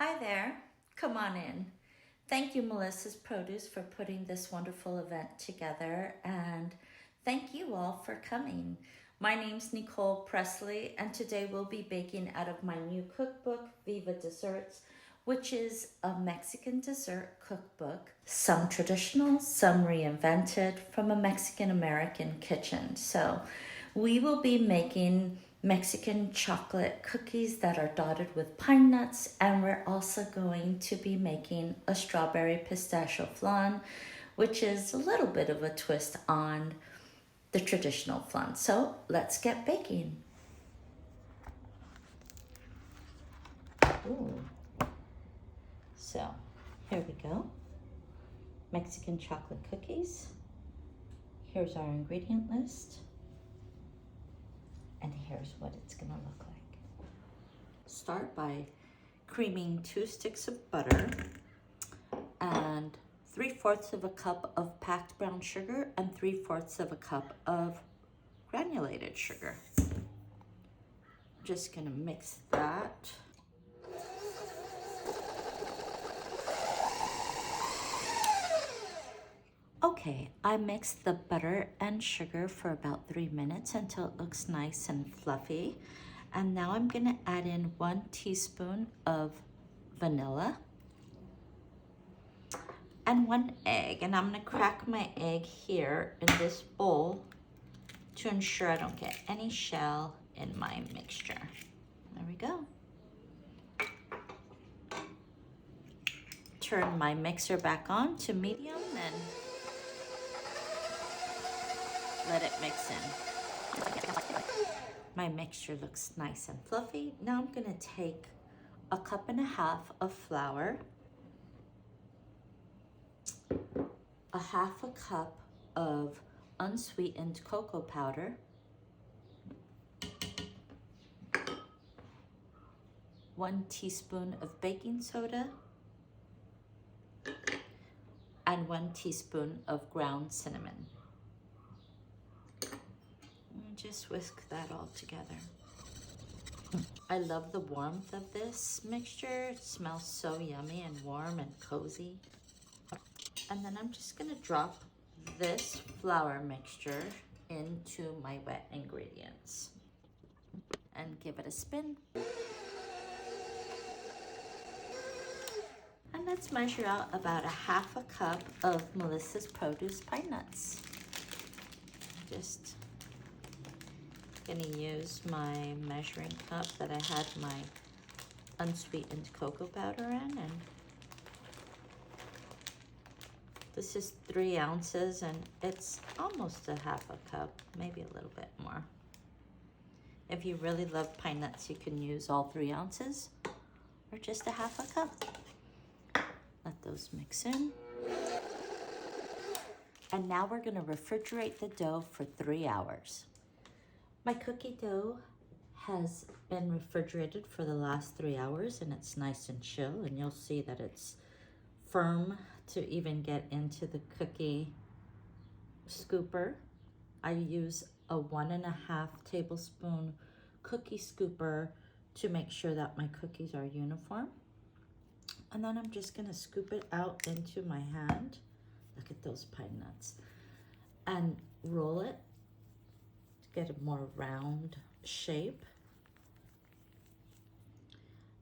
Hi there, come on in. Thank you, Melissa's Produce, for putting this wonderful event together, and thank you all for coming. My name's Nicole Presley, and today we'll be baking out of my new cookbook, Viva Desserts, which is a Mexican dessert cookbook, some traditional, some reinvented, from a Mexican American kitchen. So we will be making Mexican chocolate cookies that are dotted with pine nuts, and we're also going to be making a strawberry pistachio flan, which is a little bit of a twist on the traditional flan. So let's get baking. Ooh. So here we go. Mexican chocolate cookies. Here's our ingredient list. And here's what it's gonna look like. Start by creaming 2 sticks of butter and 3/4 of a cup of packed brown sugar and 3/4 of a cup of granulated sugar. Just gonna mix that. Okay, I mixed the butter and sugar for about 3 minutes until it looks nice and fluffy. And now I'm gonna add in 1 teaspoon of vanilla and 1 egg. And I'm gonna crack my egg here in this bowl to ensure I don't get any shell in my mixture. There we go. Turn my mixer back on to medium and let it mix in. My mixture looks nice and fluffy. Now I'm gonna take 1.5 cups of flour, 1/2 cup of unsweetened cocoa powder, 1 teaspoon of baking soda, and 1 teaspoon of ground cinnamon. And just whisk that all together. I love the warmth of this mixture. It smells so yummy and warm and cozy. And then I'm just gonna drop this flour mixture into my wet ingredients and give it a spin. And let's measure out about 1/2 cup of Melissa's Produce pine nuts. Just gonna use my measuring cup that I had my unsweetened cocoa powder in, and this is 3 ounces and it's almost 1/2 cup, maybe a little bit more. If you really love pine nuts, you can use all 3 ounces or just 1/2 cup. Let those mix in. And now we're gonna refrigerate the dough for 3 hours. My cookie dough has been refrigerated for the last 3 hours and it's nice and chill, and you'll see that it's firm to even get into the cookie scooper. I use a 1.5 tablespoon cookie scooper to make sure that my cookies are uniform. And then I'm just gonna scoop it out into my hand. Look at those pine nuts. And roll it to get a more round shape.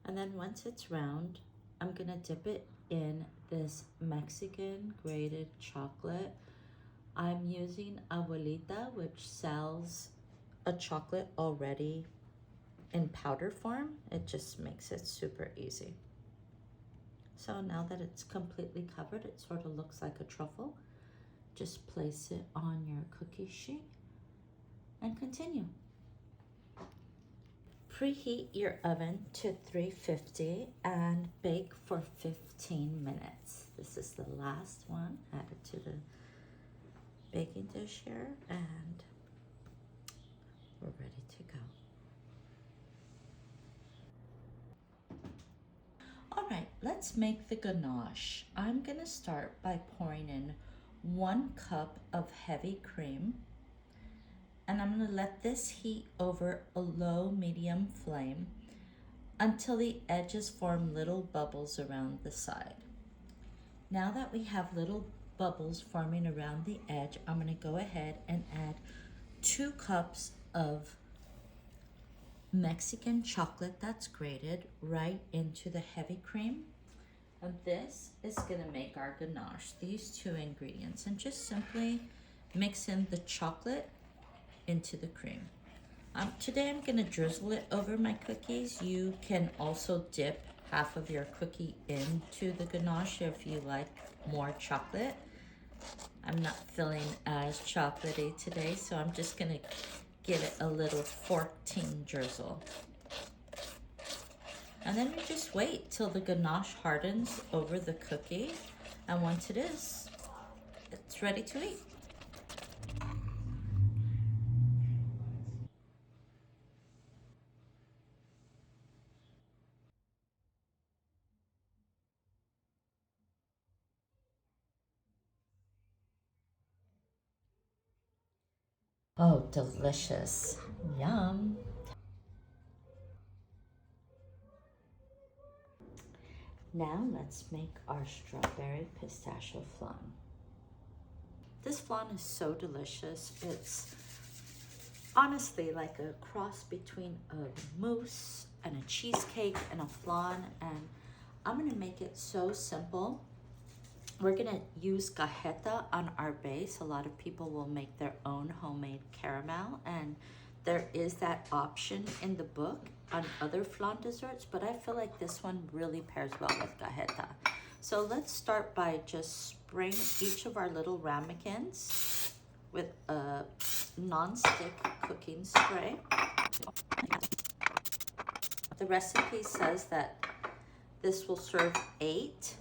And then once it's round, I'm gonna dip it in this Mexican grated chocolate. I'm using Abuelita, which sells a chocolate already in powder form. It just makes it super easy. So now that it's completely covered, it sort of looks like a truffle. Just place it on your cookie sheet and continue. Preheat your oven to 350 and bake for 15 minutes. This is the last one added to the baking dish here, and we're ready to go. All right, let's make the ganache. I'm gonna start by pouring in 1 cup of heavy cream, and I'm gonna let this heat over a low medium flame until the edges form little bubbles around the side. Now that we have little bubbles forming around the edge, I'm going to go ahead and add 2 cups of Mexican chocolate that's grated right into the heavy cream. And this is going to make our ganache, these 2 ingredients, and just simply mix in the chocolate into the cream. Today I'm going to drizzle it over my cookies. You can also dip half of your cookie into the ganache if you like more chocolate. I'm not feeling as chocolatey today, so I'm just going to give it a little fork-ting drizzle. And then we just wait till the ganache hardens over the cookie, and once it is, it's ready to eat. Oh, delicious. Yum. Now let's make our strawberry pistachio flan. This flan is so delicious. It's honestly like a cross between a mousse and a cheesecake and a flan, and I'm gonna make it so simple. We're gonna use cajeta on our base. A lot of people will make their own homemade caramel, and there is that option in the book on other flan desserts, but I feel like this one really pairs well with cajeta. So let's start by just spraying each of our little ramekins with a non-stick cooking spray. The recipe says that this will serve 8.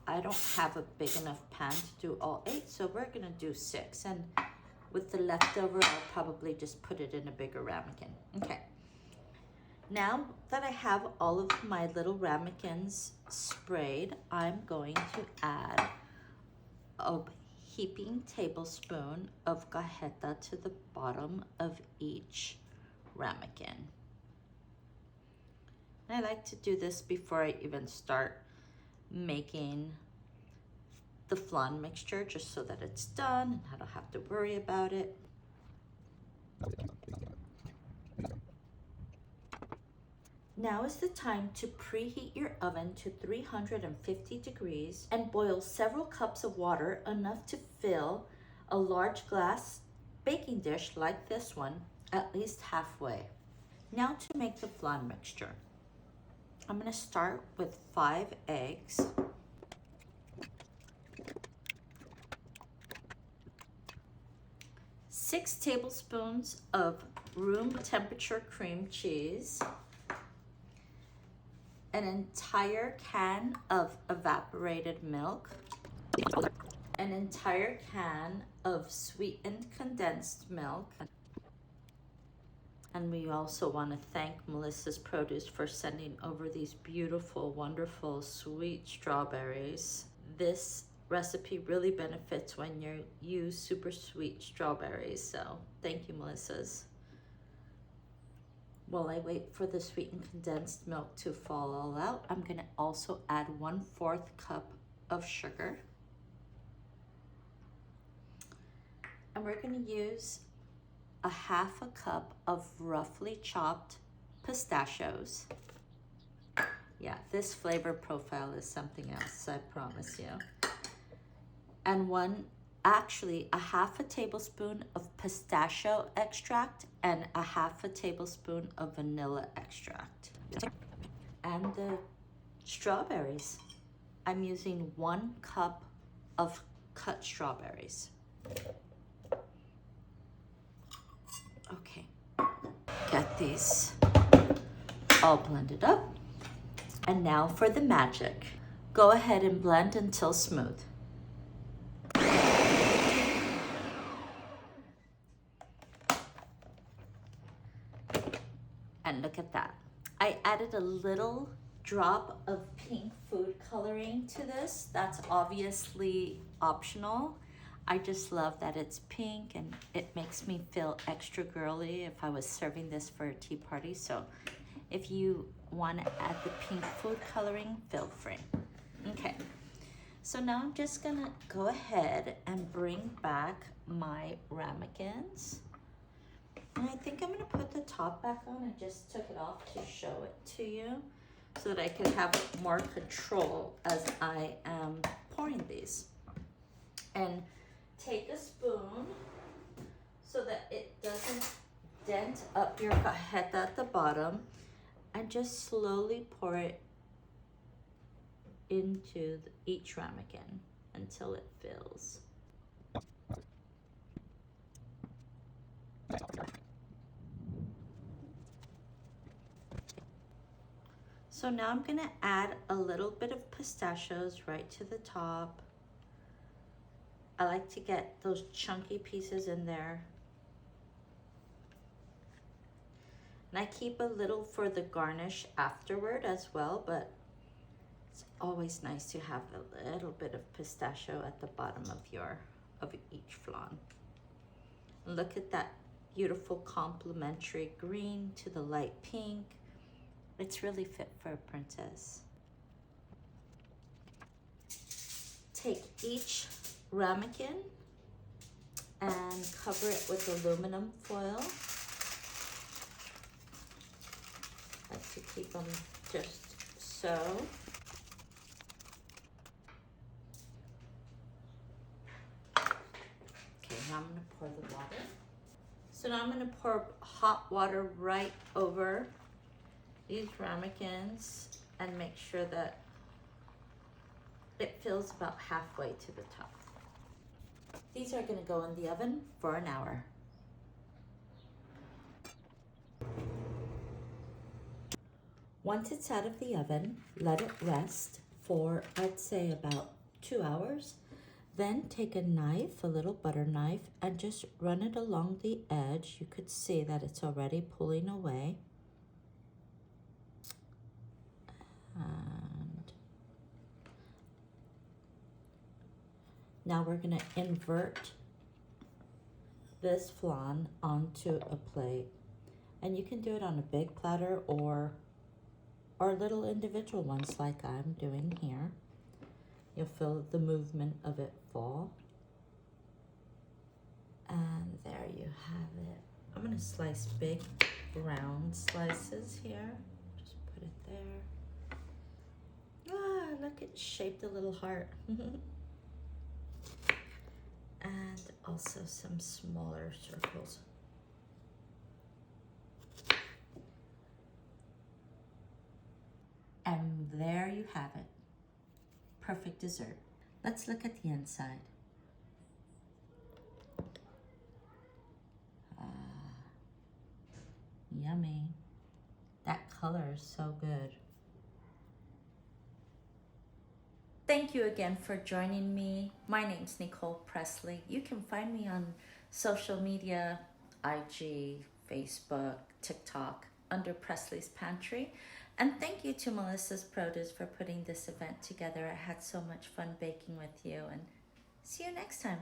I don't have a big enough pan to do all 8, so we're gonna do 6. And with the leftover, I'll probably just put it in a bigger ramekin. Okay. Now that I have all of my little ramekins sprayed, I'm going to add a heaping tablespoon of cajeta to the bottom of each ramekin. I like to do this before I even start making the flan mixture, just so that it's done and I don't have to worry about it. Now is the time to preheat your oven to 350 degrees and boil several cups of water, enough to fill a large glass baking dish like this one, at least halfway. Now to make the flan mixture. I'm going to start with 5 eggs. 6 tablespoons of room temperature cream cheese, an entire can of evaporated milk, an entire can of sweetened condensed milk. And we also want to thank Melissa's Produce for sending over these beautiful, wonderful, sweet strawberries. This recipe really benefits when you use super sweet strawberries, so thank you, Melissa's. While I wait for the sweetened condensed milk to fall all out, I'm going to also add 1/4 cup of sugar. And we're going to use a 1/2 cup of roughly chopped pistachios. Yeah, this flavor profile is something else, I promise you. And actually a 1/2 tablespoon of pistachio extract and a 1/2 tablespoon of vanilla extract. And the strawberries, I'm using 1 cup of cut strawberries. Okay, get these all blended up. And now for the magic. Go ahead and blend until smooth. And look at that. I added a little drop of pink food coloring to this. That's obviously optional. I just love that it's pink and it makes me feel extra girly if I was serving this for a tea party. So If you want to add the pink food coloring, feel free. Okay, so now I'm just gonna go ahead and bring back my ramekins. And I think I'm gonna put the top back on. I just took it off to show it to you so that I can have more control as I am pouring these. And take a spoon so that it doesn't dent up your cajeta at the bottom, and just slowly pour it into each ramekin until it fills. So now I'm gonna add a little bit of pistachios right to the top. I like to get those chunky pieces in there. And I keep a little for the garnish afterward as well, but it's always nice to have a little bit of pistachio at the bottom of each flan. Look at that beautiful complementary green to the light pink. It's really fit for a princess. Take each ramekin and cover it with aluminum foil. I like to keep them just so. Okay, now I'm gonna pour the water. So now I'm gonna pour hot water right over these ramekins and make sure that it fills about halfway to the top. These are gonna go in the oven for an hour. Once it's out of the oven, let it rest for, I'd say, about 2 hours. Then take a knife, a little butter knife, and just run it along the edge. You could see that it's already pulling away. And now we're gonna invert this flan onto a plate. And you can do it on a big platter or little individual ones like I'm doing here. You'll feel the movement of it fall. And there you have it. I'm gonna slice big round slices here. Just put it there. Ah, look, it shaped a little heart. And also some smaller circles. And there you have it. Perfect dessert. Let's look at the inside. Yummy. That color is so good. Thank you again for joining me. My name's Nicole Presley. You can find me on social media, IG, Facebook, TikTok, under Presley's Pantry. And thank you to Melissa's Produce for putting this event together. I had so much fun baking with you, and see you next time.